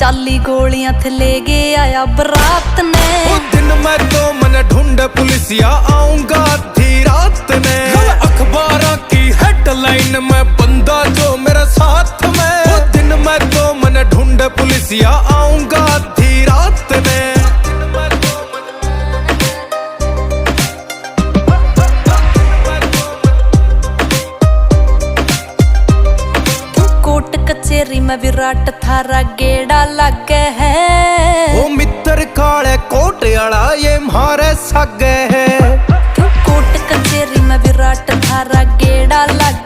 चाली गोलियां थे ले गया आया बरात ने। वो दिन मैं तो मन ढूंढ पुलिसिया आऊंगा आधी रात ने। अखबारों की हेडलाइन में बंदा जो मेरे साथ में। वो दिन मैं तो मन ढूंढ पुलिसिया आऊंगा आधी रात ने। कोट कचेरी में विराट थारा गेड़ा लगे है। ओ मित्र काले कोट आला ये मारे सगे है। कोट कचेरी में विराट थारा गेड़ा लग